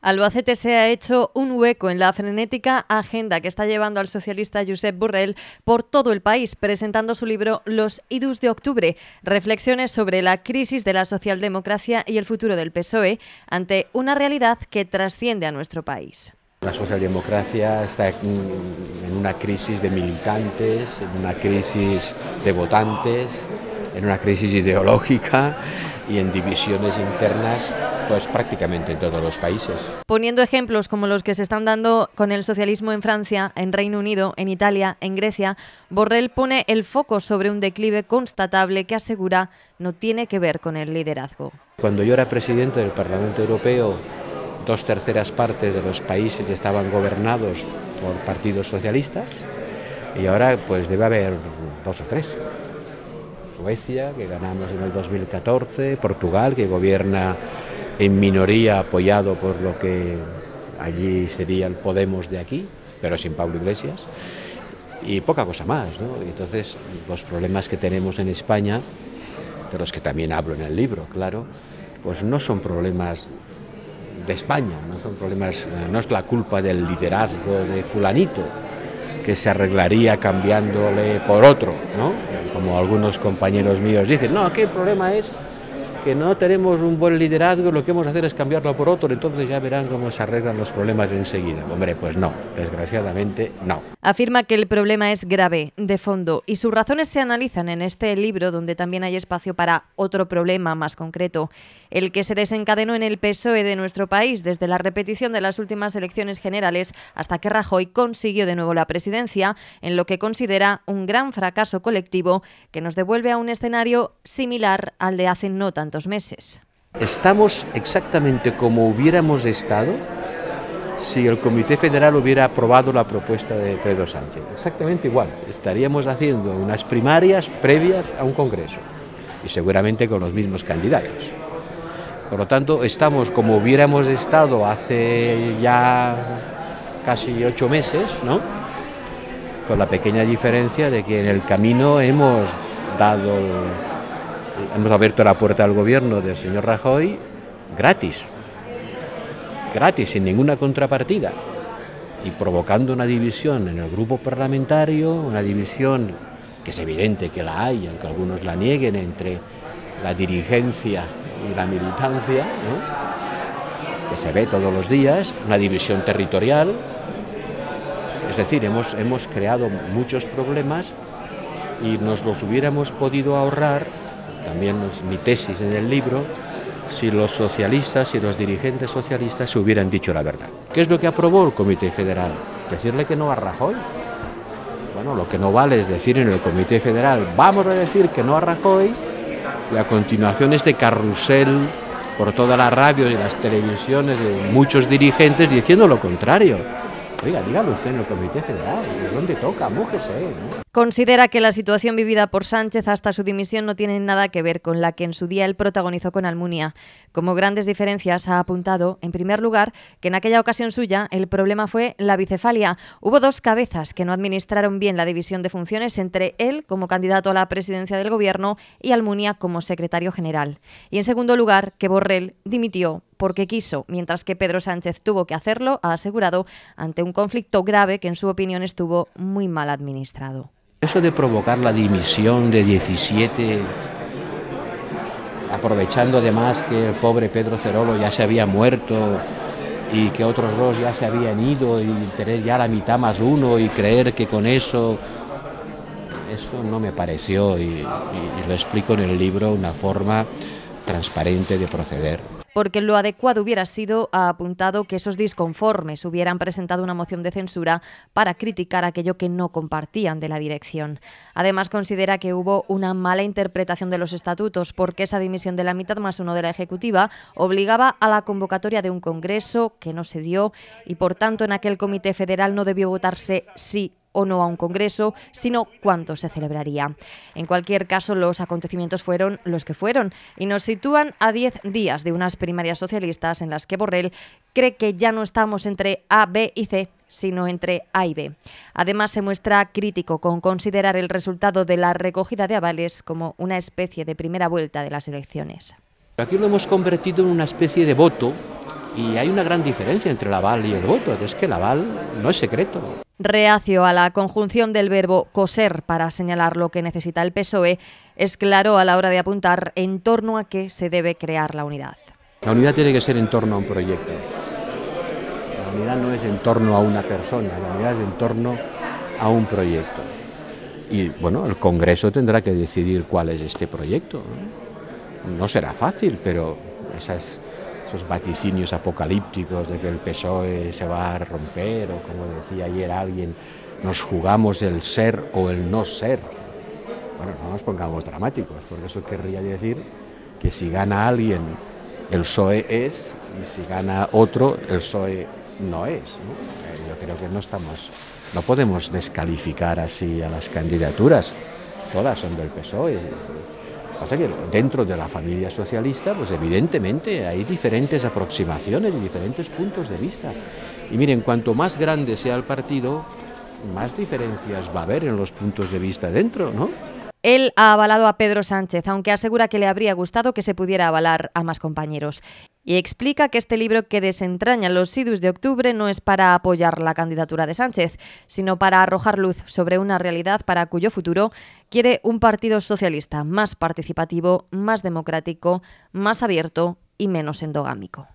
Albacete se ha hecho un hueco en la frenética agenda que está llevando al socialista Josep Borrell por todo el país, presentando su libro Los idus de octubre, reflexiones sobre la crisis de la socialdemocracia y el futuro del PSOE ante una realidad que trasciende a nuestro país. La socialdemocracia está en una crisis de militantes, en una crisis de votantes, en una crisis ideológica y en divisiones internas, pues prácticamente en todos los países. Poniendo ejemplos como los que se están dando con el socialismo en Francia, en Reino Unido, en Italia, en Grecia, Borrell pone el foco sobre un declive constatable que asegura no tiene que ver con el liderazgo. Cuando yo era presidente del Parlamento Europeo, 2/3 partes de los países estaban gobernados por partidos socialistas y ahora pues debe haber 2 o 3. Suecia, que ganamos en el 2014, Portugal, que gobierna en minoría apoyado por lo que allí sería el Podemos de aquí, pero sin Pablo Iglesias, y poca cosa más, ¿no? Y entonces los problemas que tenemos en España, de los que también hablo en el libro, claro, pues no son problemas de España, no son problemas, no es la culpa del liderazgo de fulanito, que se arreglaría cambiándole por otro, ¿no? Como algunos compañeros míos dicen, no, aquí el problema es que no tenemos un buen liderazgo, lo que vamos a hacer es cambiarlo por otro, entonces ya verán cómo se arreglan los problemas enseguida. Hombre, pues no, desgraciadamente no. Afirma que el problema es grave, de fondo, y sus razones se analizan en este libro, donde también hay espacio para otro problema más concreto, el que se desencadenó en el PSOE de nuestro país desde la repetición de las últimas elecciones generales hasta que Rajoy consiguió de nuevo la presidencia, en lo que considera un gran fracaso colectivo que nos devuelve a un escenario similar al de hace no tantos meses. Estamos exactamente como hubiéramos estado si el Comité Federal hubiera aprobado la propuesta de Pedro Sánchez. Exactamente igual. Estaríamos haciendo unas primarias previas a un congreso y seguramente con los mismos candidatos. Por lo tanto, estamos como hubiéramos estado hace ya casi 8 meses, ¿no? Con la pequeña diferencia de que en el camino hemos abierto la puerta al gobierno del señor Rajoy gratis, sin ninguna contrapartida, y provocando una división en el grupo parlamentario, una división que es evidente que la hay, aunque algunos la nieguen, entre la dirigencia y la militancia, ¿no? Que se ve todos los días, una división territorial. Es decir, hemos creado muchos problemas y nos los hubiéramos podido ahorrar, también es mi tesis en el libro, si los socialistas y los dirigentes socialistas se hubieran dicho la verdad. ¿Qué es lo que aprobó el Comité Federal? ¿Decirle que no a Rajoy? Bueno, lo que no vale es decir en el Comité Federal, vamos a decir que no a Rajoy, y a continuación este carrusel por todas las radios y las televisiones de muchos dirigentes diciendo lo contrario. Oiga, dígalo usted en el Comité Federal, ¿de dónde toca? Mójese, ¿no? Considera que la situación vivida por Sánchez hasta su dimisión no tiene nada que ver con la que en su día él protagonizó con Almunia. Como grandes diferencias ha apuntado, en primer lugar, que en aquella ocasión suya el problema fue la bicefalia. Hubo 2 cabezas que no administraron bien la división de funciones entre él como candidato a la presidencia del gobierno y Almunia como secretario general. Y en segundo lugar, que Borrell dimitió porque quiso, mientras que Pedro Sánchez tuvo que hacerlo, ha asegurado, ante un conflicto grave que en su opinión estuvo muy mal administrado. Eso de provocar la dimisión de 17, aprovechando además que el pobre Pedro Cerolo ya se había muerto y que otros 2 ya se habían ido y tener ya la mitad más 1 y creer que con eso no me pareció y lo explico en el libro, una forma transparente de proceder. Porque lo adecuado hubiera sido, ha apuntado, que esos disconformes hubieran presentado una moción de censura para criticar aquello que no compartían de la dirección. Además, considera que hubo una mala interpretación de los estatutos porque esa dimisión de la mitad más 1 de la Ejecutiva obligaba a la convocatoria de un congreso que no se dio y, por tanto, en aquel Comité Federal no debió votarse sí o no a un congreso, sino cuánto se celebraría. En cualquier caso, los acontecimientos fueron los que fueron y nos sitúan a 10 días de unas primarias socialistas en las que Borrell cree que ya no estamos entre A, B y C, sino entre A y B. Además, se muestra crítico con considerar el resultado de la recogida de avales como una especie de primera vuelta de las elecciones. Aquí lo hemos convertido en una especie de voto Y hay una gran diferencia entre el aval y el voto, es que el aval no es secreto. Reacio a la conjunción del verbo coser para señalar lo que necesita el PSOE, es claro a la hora de apuntar en torno a qué se debe crear la unidad. La unidad tiene que ser en torno a un proyecto. La unidad no es en torno a una persona, la unidad es en torno a un proyecto. Y bueno, el Congreso tendrá que decidir cuál es este proyecto. No será fácil, pero esos vaticinios apocalípticos de que el PSOE se va a romper, o como decía ayer alguien, nos jugamos el ser o el no ser. Bueno, no nos pongamos dramáticos, porque eso querría decir que si gana alguien, el PSOE es, y si gana otro, el PSOE no es, ¿no? Yo creo que no podemos descalificar así a las candidaturas, todas son del PSOE. Pasa que dentro de la familia socialista, pues evidentemente hay diferentes aproximaciones y diferentes puntos de vista. Y miren, cuanto más grande sea el partido, más diferencias va a haber en los puntos de vista dentro, ¿no? Él ha avalado a Pedro Sánchez, aunque asegura que le habría gustado que se pudiera avalar a más compañeros. Y explica que este libro que desentraña los idus de octubre no es para apoyar la candidatura de Sánchez, sino para arrojar luz sobre una realidad para cuyo futuro quiere un partido socialista más participativo, más democrático, más abierto y menos endogámico.